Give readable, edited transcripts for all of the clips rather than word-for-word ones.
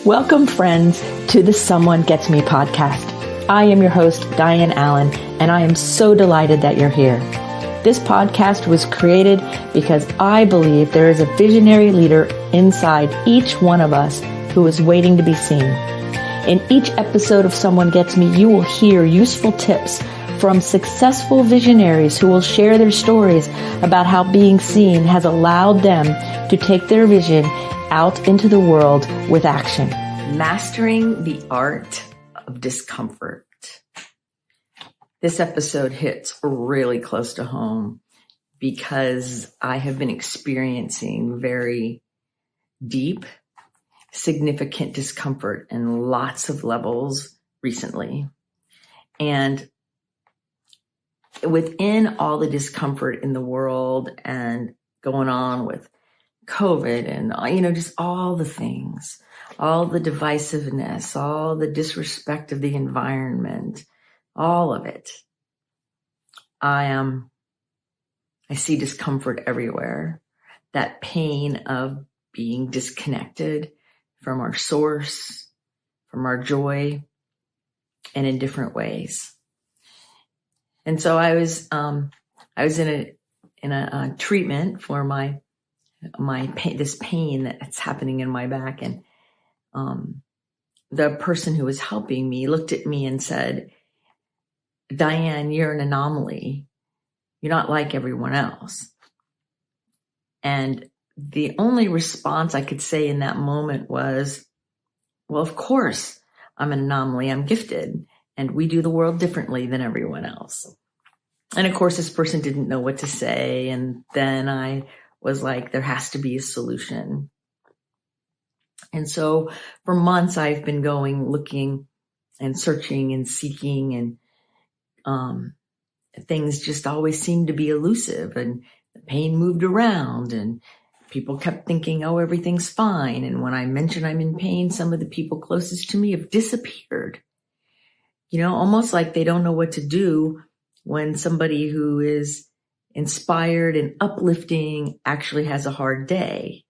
Welcome, friends, to the Someone Gets Me podcast. I am your host, Dianne Allen, and I am so delighted that you're here. This podcast was created because I believe there is a visionary leader inside each one of us who is waiting to be seen. In each episode of Someone Gets Me, you will hear useful tips from successful visionaries who will share their stories about how being seen has allowed them to take their vision out into the world with action. Mastering the Art of Discomfort. This episode hits really close to home because I have been experiencing very deep, significant discomfort in lots of levels recently. And within all the discomfort in the world and going on with COVID and, just all the things, all the divisiveness, all the disrespect of the environment, all of it. I see discomfort everywhere. That pain of being disconnected from our source, from our joy, and in different ways. And so I was in a treatment for my pain, this pain that's happening in my back. And the person who was helping me looked at me and said, "Dianne, you're an anomaly. You're not like everyone else." And the only response I could say in that moment was, well, of course I'm an anomaly. I'm gifted, and we do the world differently than everyone else. And of course, this person didn't know what to say. And then I was like, there has to be a solution. And so for months, I've been looking and searching and seeking, and things just always seemed to be elusive, and the pain moved around, and people kept thinking, oh, everything's fine. And when I mention I'm in pain, some of the people closest to me have disappeared, almost like they don't know what to do when somebody who is inspired and uplifting actually has a hard day.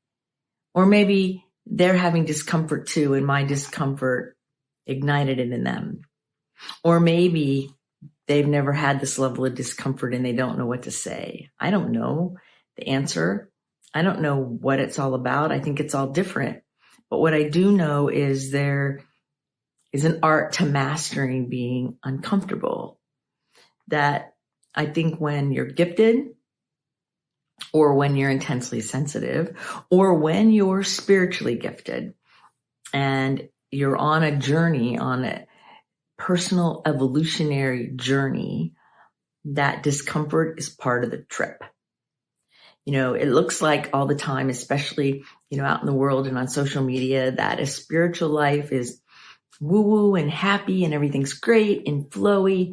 Or maybe they're having discomfort too, and my discomfort ignited it in them. Or maybe they've never had this level of discomfort and they don't know what to say. I don't know the answer. I don't know what it's all about. I think it's all different. But what I do know is there is an art to mastering being uncomfortable. That I think when you're gifted, or when you're intensely sensitive, or when you're spiritually gifted, and you're on a journey, on a personal evolutionary journey, that discomfort is part of the trip. It looks like all the time, especially, out in the world and on social media, that a spiritual life is woo-woo and happy and everything's great and flowy.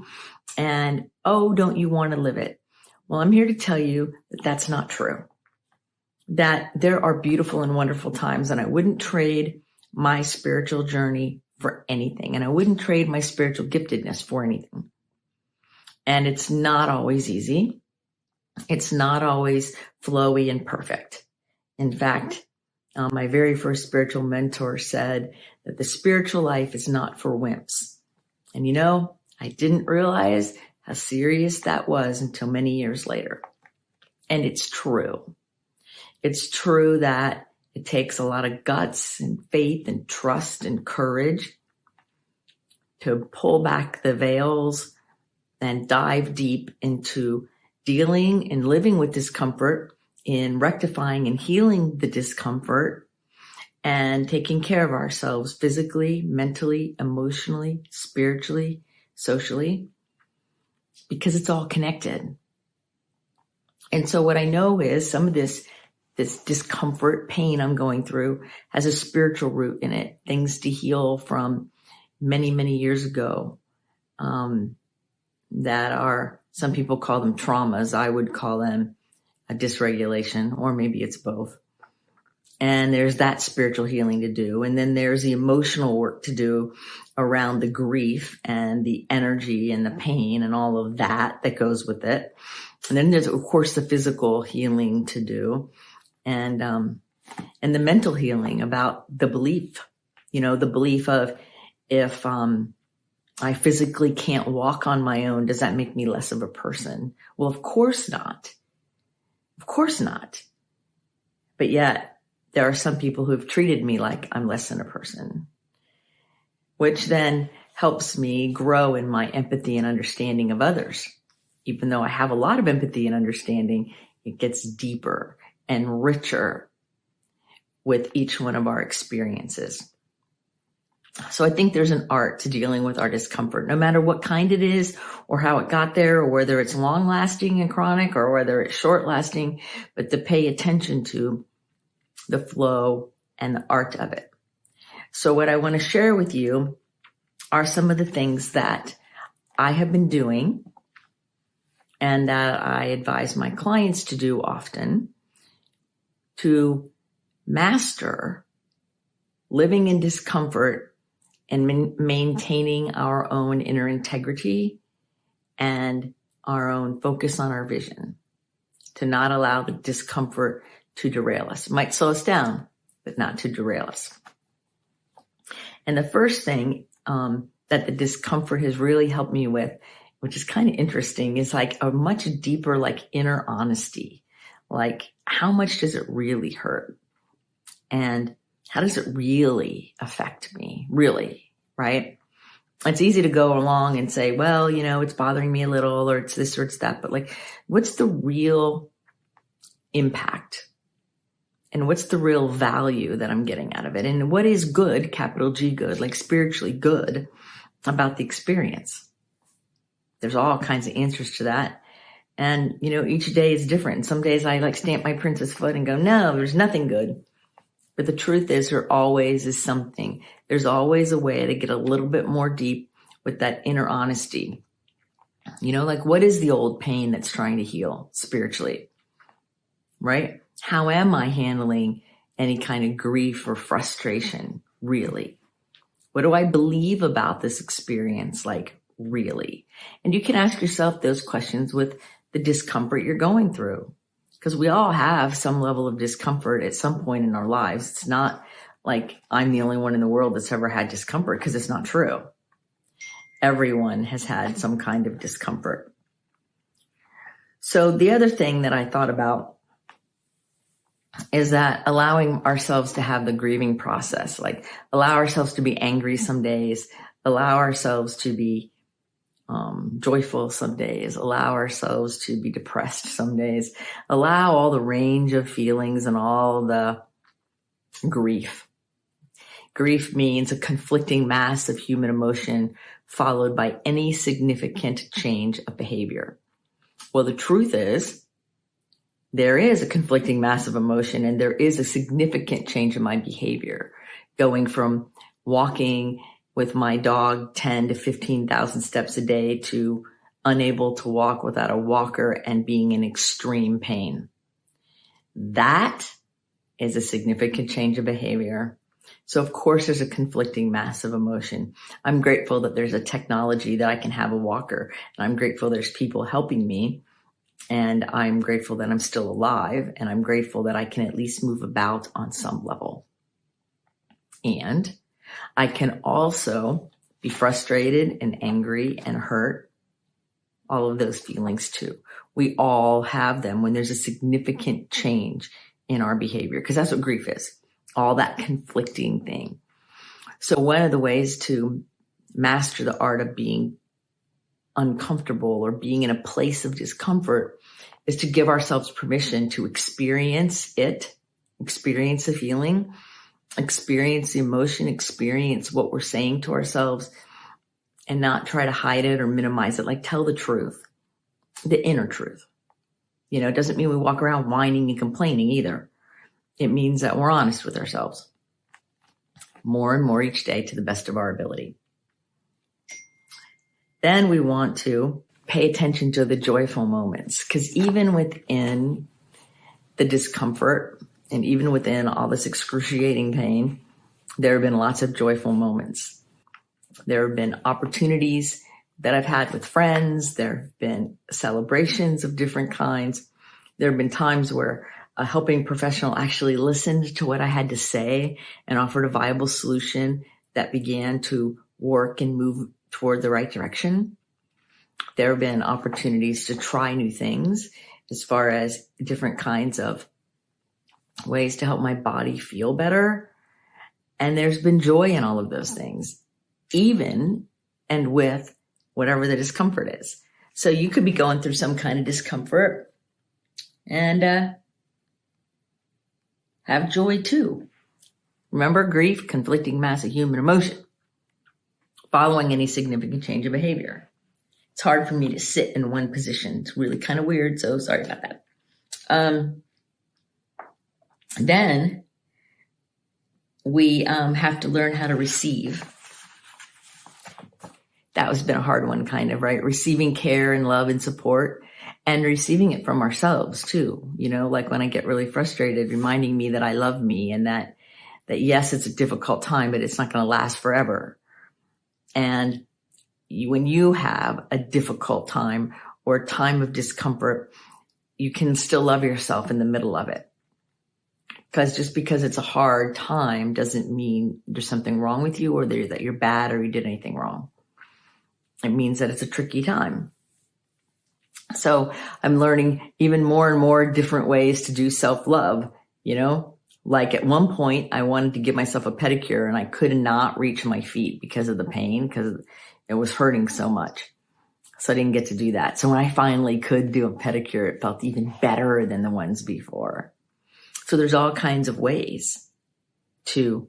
And, oh, don't you want to live it? Well, I'm here to tell you that that's not true. That there are beautiful and wonderful times, and I wouldn't trade my spiritual journey for anything. And I wouldn't trade my spiritual giftedness for anything. And it's not always easy. It's not always flowy and perfect. In fact, my very first spiritual mentor said that the spiritual life is not for wimps. And I didn't realize how serious that was until many years later. And it's true. It's true that it takes a lot of guts and faith and trust and courage to pull back the veils and dive deep into dealing and living with discomfort, in rectifying and healing the discomfort, and taking care of ourselves physically, mentally, emotionally, spiritually, socially, because it's all connected. And so what I know is some of this discomfort, pain I'm going through has a spiritual root in it, things to heal from many, many years ago, that are, some people call them traumas. I would call them a dysregulation, or maybe it's both. And there's that spiritual healing to do. And then there's the emotional work to do around the grief and the energy and the pain and all of that goes with it. And then there's, of course, the physical healing to do, and the mental healing about the belief The belief of, if I physically can't walk on my own, does that make me less of a person? Well, of course not. Of course not. But yet, there are some people who have treated me like I'm less than a person, which then helps me grow in my empathy and understanding of others. Even though I have a lot of empathy and understanding, it gets deeper and richer with each one of our experiences. So I think there's an art to dealing with our discomfort, no matter what kind it is or how it got there, or whether it's long lasting and chronic or whether it's short lasting, but to pay attention to the flow and the art of it. So what I want to share with you are some of the things that I have been doing and that I advise my clients to do often to master living in discomfort and maintaining our own inner integrity and our own focus on our vision, to not allow the discomfort to derail us. It might slow us down, but not to derail us. And the first thing that the discomfort has really helped me with, which is kind of interesting, is like a much deeper, like inner honesty. Like, how much does it really hurt? And how does it really affect me? Really, right? It's easy to go along and say, well, it's bothering me a little, or it's this or it's that. But like, what's the real impact? And what's the real value that I'm getting out of it? And what is good, capital G good, like spiritually good about the experience? There's all kinds of answers to that. And, each day is different. Some days I like stamp my princess foot and go, no, there's nothing good. But the truth is, there always is something. There's always a way to get a little bit more deep with that inner honesty. Like, what is the old pain that's trying to heal spiritually, right? How am I handling any kind of grief or frustration, really? What do I believe about this experience, like, really? And you can ask yourself those questions with the discomfort you're going through, because we all have some level of discomfort at some point in our lives. It's not like I'm the only one in the world that's ever had discomfort, because it's not true. Everyone has had some kind of discomfort. So the other thing that I thought about is that allowing ourselves to have the grieving process, like allow ourselves to be angry some days, allow ourselves to be joyful some days, allow ourselves to be depressed some days, allow all the range of feelings and all the grief. Grief means a conflicting mass of human emotion followed by any significant change of behavior. Well, the truth is, there is a conflicting mass of emotion and there is a significant change in my behavior, going from walking with my dog 10 to 15,000 steps a day to unable to walk without a walker and being in extreme pain. That is a significant change of behavior. So of course there's a conflicting mass of emotion. I'm grateful that there's a technology that I can have a walker, and I'm grateful there's people helping me. And I'm grateful that I'm still alive, and I'm grateful that I can at least move about on some level. And I can also be frustrated and angry and hurt, all of those feelings too. We all have them when there's a significant change in our behavior, because that's what grief is, all that conflicting thing. So one of the ways to master the art of being uncomfortable or being in a place of discomfort is to give ourselves permission to experience it, experience the feeling, experience the emotion, experience what we're saying to ourselves, and not try to hide it or minimize it. Like, tell the truth, the inner truth. It doesn't mean we walk around whining and complaining either. It means that we're honest with ourselves more and more each day to the best of our ability. Then we want to pay attention to the joyful moments, because even within the discomfort and even within all this excruciating pain, there have been lots of joyful moments. There have been opportunities that I've had with friends. There have been celebrations of different kinds. There have been times where a helping professional actually listened to what I had to say and offered a viable solution that began to work and move toward the right direction. There have been opportunities to try new things as far as different kinds of ways to help my body feel better. And there's been joy in all of those things, even and with whatever the discomfort is. So you could be going through some kind of discomfort and have joy too. Remember, grief, conflicting mass of human emotion following any significant change of behavior. It's hard for me to sit in one position. It's really kind of weird, so sorry about that. Then we have to learn how to receive. That has been a hard one, kind of, right? Receiving care and love and support, and receiving it from ourselves too. You know, like when I get really frustrated, reminding me that I love me and that yes, it's a difficult time, but it's not going to last forever. And when you have a difficult time or a time of discomfort, you can still love yourself in the middle of it. Because just because it's a hard time doesn't mean there's something wrong with you or that you're bad or you did anything wrong. It means that it's a tricky time. So I'm learning even more and more different ways to do self-love, you know? Like at one point, I wanted to give myself a pedicure and I could not reach my feet because of the pain, because it was hurting so much. So I didn't get to do that. So when I finally could do a pedicure, it felt even better than the ones before. So there's all kinds of ways to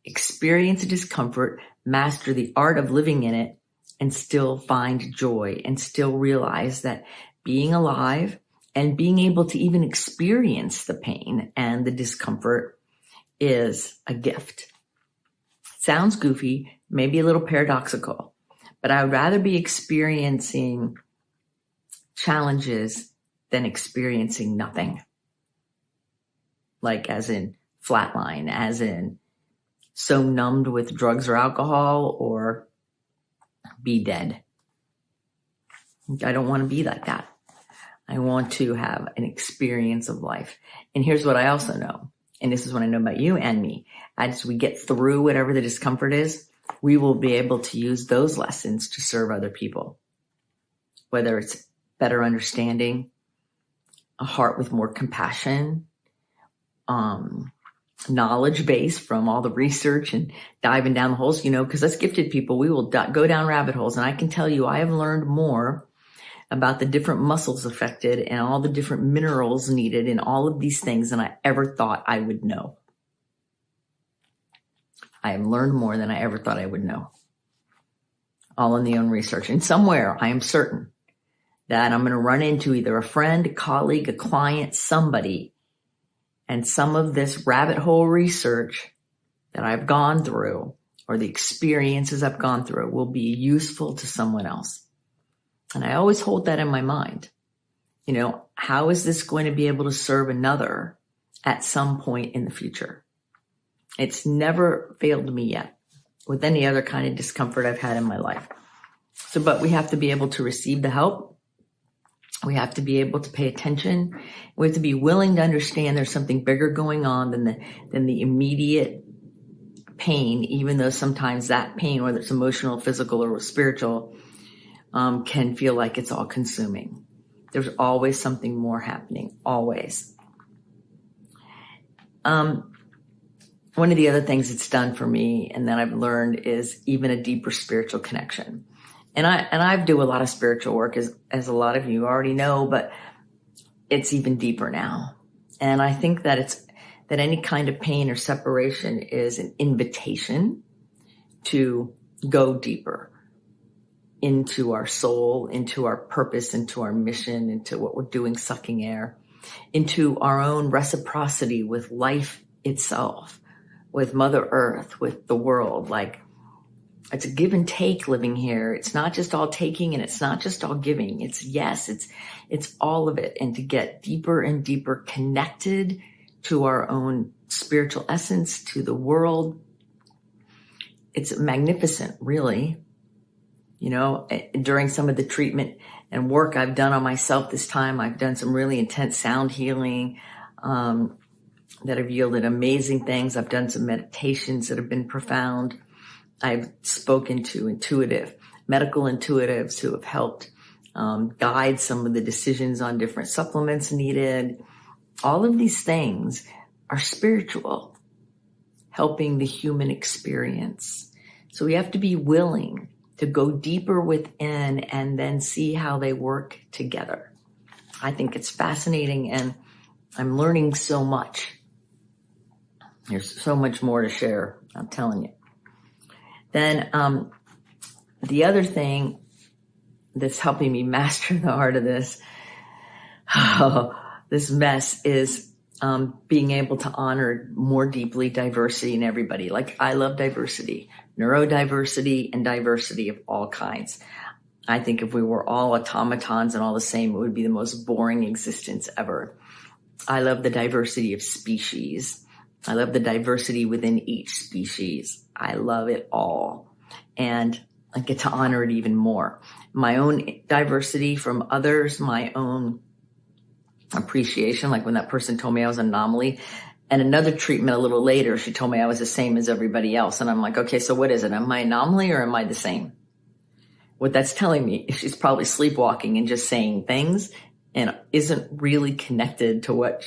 experience discomfort, master the art of living in it, and still find joy and still realize that being alive and being able to even experience the pain and the discomfort is a gift. Sounds goofy, maybe a little paradoxical, but I would rather be experiencing challenges than experiencing nothing. Like as in flatline, as in so numbed with drugs or alcohol, or be dead. I don't want to be like that. I want to have an experience of life. And here's what I also know, and this is what I know about you and me. As we get through whatever the discomfort is, we will be able to use those lessons to serve other people. Whether it's better understanding, a heart with more compassion, knowledge base from all the research and diving down the holes, you know, because us gifted people, we will go down rabbit holes. And I can tell you, I have learned more about the different muscles affected and all the different minerals needed in all of these things than I ever thought I would know. I have learned more than I ever thought I would know. All in the own research. And somewhere I am certain that I'm going to run into either a friend, a colleague, a client, somebody, and some of this rabbit hole research that I've gone through or the experiences I've gone through will be useful to someone else. And I always hold that in my mind. You know, how is this going to be able to serve another at some point in the future? It's never failed me yet with any other kind of discomfort I've had in my life. So, but we have to be able to receive the help. We have to be able to pay attention. We have to be willing to understand there's something bigger going on than the immediate pain, even though sometimes that pain, whether it's emotional, physical, or spiritual, can feel like it's all consuming. There's always something more happening, always. One of the other things it's done for me and that I've learned is even a deeper spiritual connection. And I do a lot of spiritual work, as a lot of you already know, but it's even deeper now. And I think that any kind of pain or separation is an invitation to go deeper into our soul, into our purpose, into our mission, into what we're doing, sucking air, into our own reciprocity with life itself, with Mother Earth, with the world. Like, it's a give and take living here. It's not just all taking and it's not just all giving. It's all of it. And to get deeper and deeper connected to our own spiritual essence, to the world, it's magnificent, really. You know, during some of the treatment and work I've done on myself this time. I've done some really intense sound healing that have yielded amazing things. I've done some meditations that have been profound. I've spoken to medical intuitives who have helped guide some of the decisions on different supplements needed. All of these things are spiritual, helping the human experience. So we have to be willing to go deeper within and then see how they work together. I think it's fascinating, and I'm learning so much. There's so much more to share, I'm telling you. Then the other thing that's helping me master the art of this mess is being able to honor more deeply diversity in everybody. Like, I love diversity, neurodiversity, and diversity of all kinds. I think if we were all automatons and all the same, it would be the most boring existence ever. I love the diversity of species. I love the diversity within each species. I love it all. And I get to honor it even more. My own diversity from others, my own appreciation, like when that person told me I was an anomaly, and another treatment a little later, she told me I was the same as everybody else. And I'm like, okay, so what is it? Am I an anomaly or am I the same? What that's telling me is she's probably sleepwalking and just saying things and isn't really connected to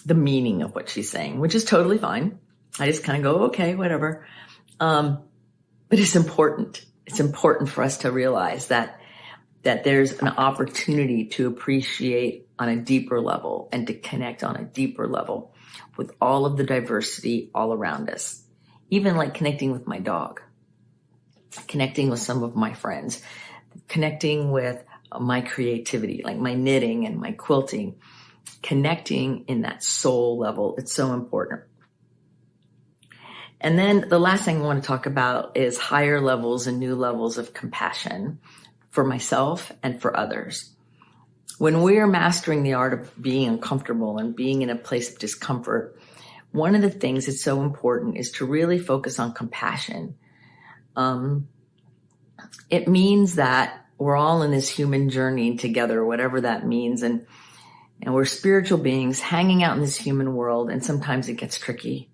the meaning of what she's saying, which is totally fine. I just kind of go, okay, whatever. But it's important. It's important for us to realize that there's an opportunity to appreciate on a deeper level and to connect on a deeper level with all of the diversity all around us. Even like connecting with my dog, connecting with some of my friends, connecting with my creativity, like my knitting and my quilting, connecting in that soul level. It's so important. And then the last thing I want to talk about is higher levels and new levels of compassion for myself and for others. When we are mastering the art of being uncomfortable and being in a place of discomfort, one of the things that's so important is to really focus on compassion. It means that we're all in this human journey together, whatever that means. And we're spiritual beings hanging out in this human world, and sometimes it gets tricky.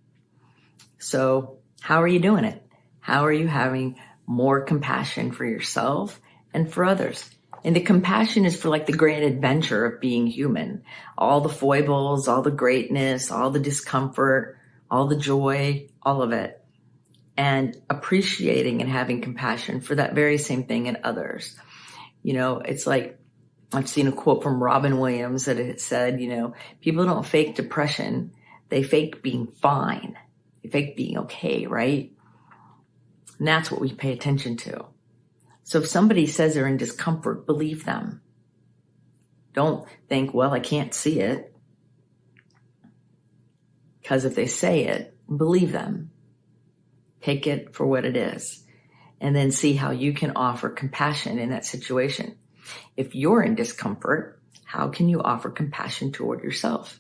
So how are you doing it? How are you having more compassion for yourself and for others? And the compassion is for like the great adventure of being human. All the foibles, all the greatness, all the discomfort, all the joy, all of it. And appreciating and having compassion for that very same thing in others. You know, it's like, I've seen a quote from Robin Williams that it said, you know, people don't fake depression. They fake being fine. They fake being okay, right? And that's what we pay attention to. So if somebody says they're in discomfort, believe them. Don't think, well, I can't see it. Because if they say it, believe them. Take it for what it is. And then see how you can offer compassion in that situation. If you're in discomfort, how can you offer compassion toward yourself?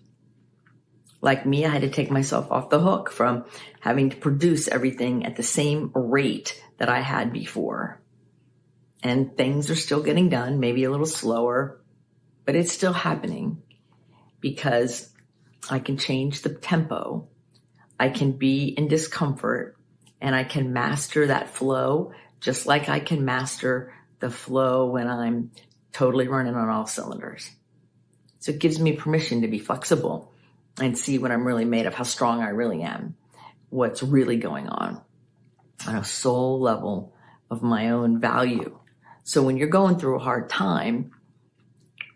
Like me, I had to take myself off the hook from having to produce everything at the same rate that I had before. And things are still getting done, maybe a little slower, but it's still happening because I can change the tempo. I can be in discomfort and I can master that flow just like I can master the flow when I'm totally running on all cylinders. So it gives me permission to be flexible and see what I'm really made of, how strong I really am, what's really going on a soul level of my own value. So when you're going through a hard time,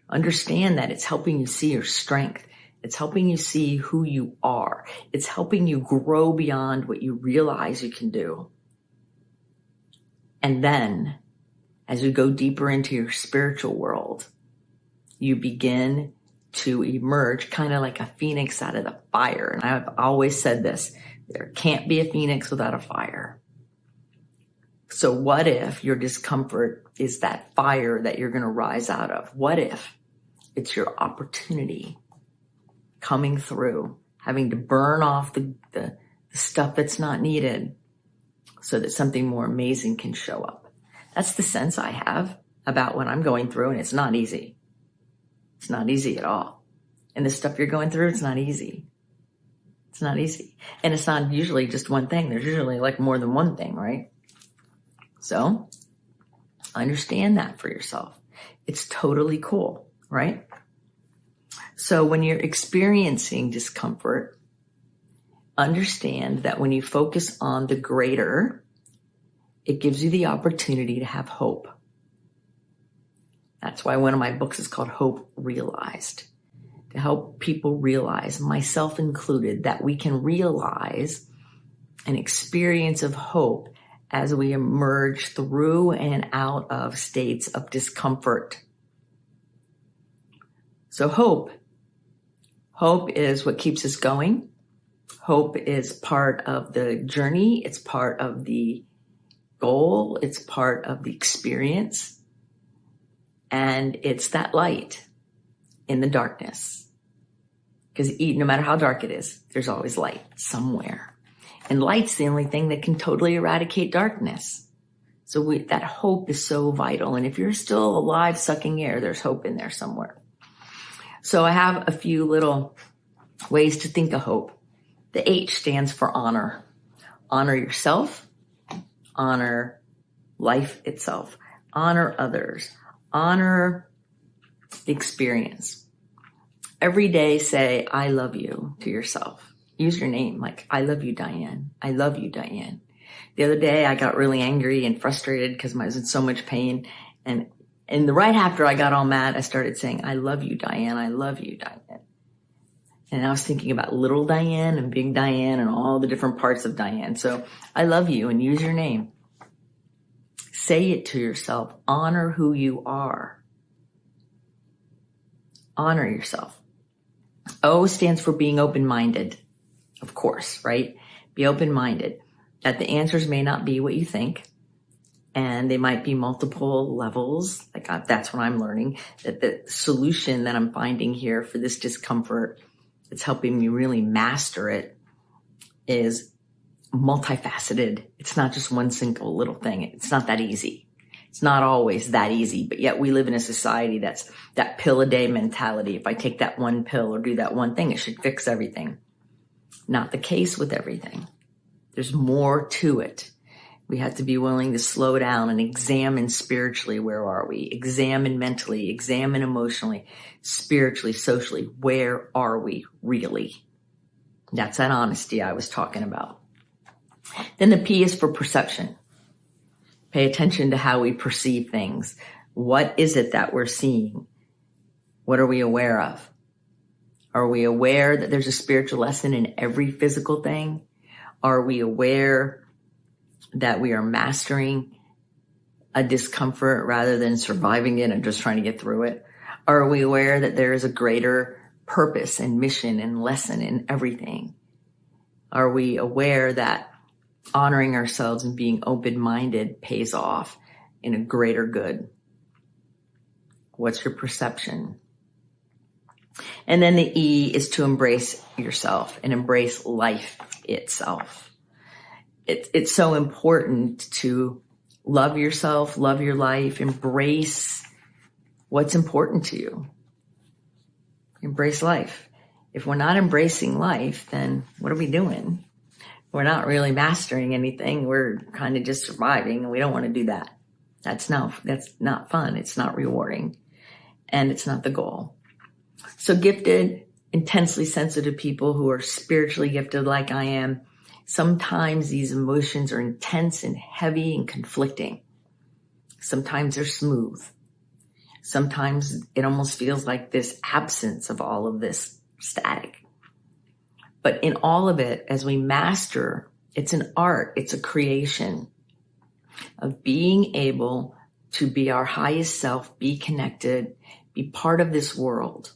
understand that it's helping you see your strength. It's helping you see who you are. It's helping you grow beyond what you realize you can do. And then, as you go deeper into your spiritual world, you begin to emerge kind of like a phoenix out of the fire. And I've always said this, there can't be a phoenix without a fire. So what if your discomfort is that fire that you're going to rise out of? What if it's your opportunity coming through, having to burn off the stuff that's not needed so that something more amazing can show up? That's the sense I have. about what I'm going through, and it's not easy. It's not easy at all. And the stuff you're going through, it's not easy. It's not easy. And it's not usually just one thing. There's usually like more than one thing, right? So understand that for yourself. It's totally cool, right? So when you're experiencing discomfort, understand that when you focus on the greater, it gives you the opportunity to have hope. That's why one of my books is called Hope Realized, to help people realize, myself included, that we can realize an experience of hope as we emerge through and out of states of discomfort. So hope is what keeps us going. Hope is part of the journey. It's part of the goal. It's part of the experience. And it's that light in the darkness. Because no matter how dark it is, there's always light somewhere. And light's the only thing that can totally eradicate darkness. So that hope is so vital. And if you're still alive sucking air, there's hope in there somewhere. So I have a few little ways to think of hope. The H stands for honor. Honor yourself. Honor life itself. Honor others. Honor the experience. Every day say, I love you to yourself. Use your name, like, I love you, Dianne. I love you, Dianne. The other day, I got really angry and frustrated because I was in so much pain. And right after I got all mad, I started saying, I love you, Dianne. I love you, Dianne. And I was thinking about little Dianne and big Dianne and all the different parts of Dianne. So I love you, and use your name. Say it to yourself. Honor who you are. Honor yourself. O stands for being open-minded. Of course, right? Be open-minded. That the answers may not be what you think. And they might be multiple levels. That's what I'm learning. That the solution that I'm finding here for this discomfort, it's helping me really master it, is multifaceted. It's not just one single little thing. It's not that easy. It's not always that easy, but yet we live in a society that's that pill a day mentality. If I take that one pill or do that one thing, it should fix everything. Not the case with everything. There's more to it. We have to be willing to slow down and examine spiritually, where are we? Examine mentally, examine emotionally, spiritually, socially, where are we really? That's that honesty I was talking about. Then the P is for perception. Pay attention to how we perceive things. What is it that we're seeing? What are we aware of? Are we aware that there's a spiritual lesson in every physical thing? Are we aware that we are mastering a discomfort rather than surviving it and just trying to get through it? Are we aware that there is a greater purpose and mission and lesson in everything? Are we aware that honoring ourselves and being open-minded pays off in a greater good? What's your perception? And then the E is to embrace yourself and embrace life itself. It's so important to love yourself, love your life, embrace what's important to you. Embrace life. If we're not embracing life, then what are we doing? We're not really mastering anything. We're kind of just surviving, and we don't want to do that. That's not fun. It's not rewarding, and it's not the goal. So gifted, intensely sensitive people who are spiritually gifted like I am, sometimes these emotions are intense and heavy and conflicting. Sometimes they're smooth. Sometimes it almost feels like this absence of all of this static. But in all of it, as we master, it's an art, it's a creation of being able to be our highest self, be connected, be part of this world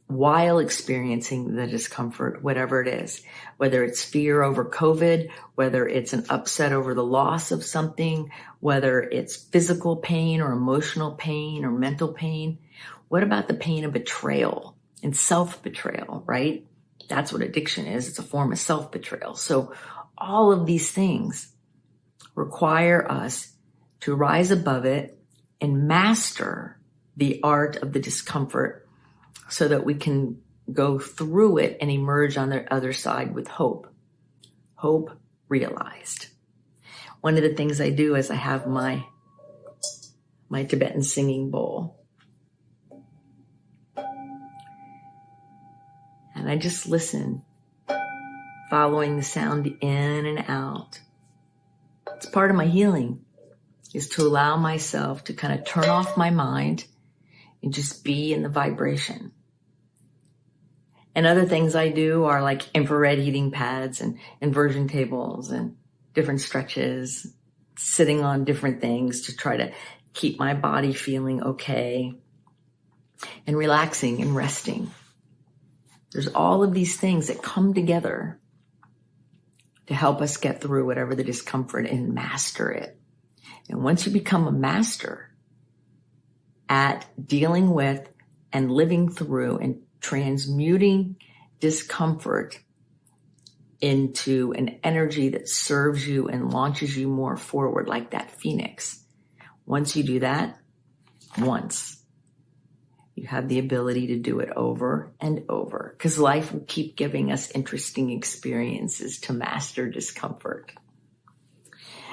while experiencing the discomfort, whatever it is, whether it's fear over COVID, whether it's an upset over the loss of something, whether it's physical pain or emotional pain or mental pain. What about the pain of betrayal and self-betrayal, right? That's what addiction is. It's a form of self-betrayal. So all of these things require us to rise above it and master the art of the discomfort so that we can go through it and emerge on the other side with hope. Hope realized. One of the things I do is I have my Tibetan singing bowl. And I just listen, following the sound in and out. It's part of my healing, is to allow myself to kind of turn off my mind and just be in the vibration. And other things I do are like infrared heating pads and inversion tables and different stretches, sitting on different things to try to keep my body feeling okay and relaxing and resting. There's all of these things that come together to help us get through whatever the discomfort and master it. And once you become a master at dealing with and living through and transmuting discomfort into an energy that serves you and launches you more forward, like that phoenix. Once you do that, you have the ability to do it over and over, because life will keep giving us interesting experiences to master discomfort.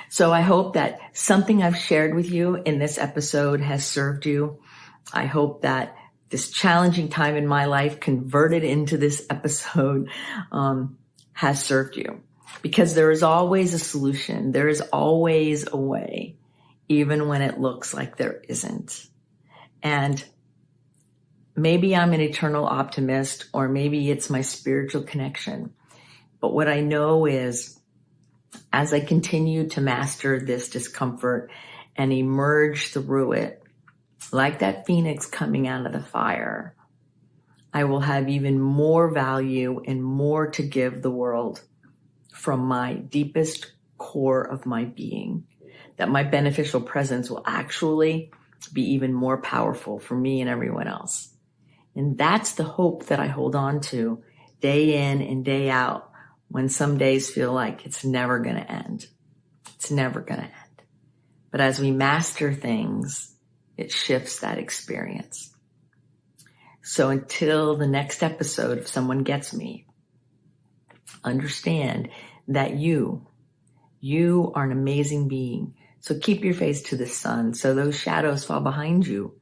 So I hope that something I've shared with you in this episode has served you. I hope that this challenging time in my life converted into this episode has served you, because there is always a solution. There is always a way, even when it looks like there isn't. And maybe I'm an eternal optimist, or maybe it's my spiritual connection. But what I know is, as I continue to master this discomfort and emerge through it, like that phoenix coming out of the fire, I will have even more value and more to give the world from my deepest core of my being, that my beneficial presence will actually be even more powerful for me and everyone else. And that's the hope that I hold on to day in and day out, when some days feel like it's never going to end. It's never going to end. But as we master things, it shifts that experience. So until the next episode of Someone Gets Me, understand that you are an amazing being. So keep your face to the sun so those shadows fall behind you.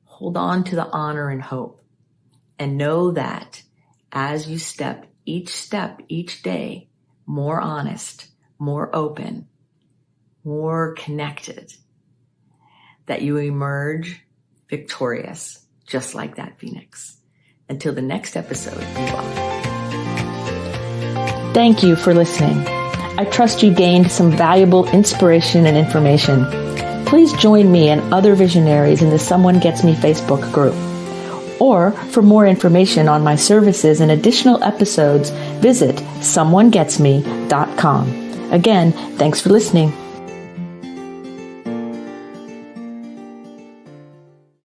Hold on to the honor and hope. And know that as you step each day, more honest, more open, more connected, that you emerge victorious, just like that phoenix. Until the next episode, be well. Thank you for listening. I trust you gained some valuable inspiration and information. Please join me and other visionaries in the Someone Gets Me Facebook group. Or for more information on my services and additional episode's, visit someonegetsme.com. Again, thanks for listening.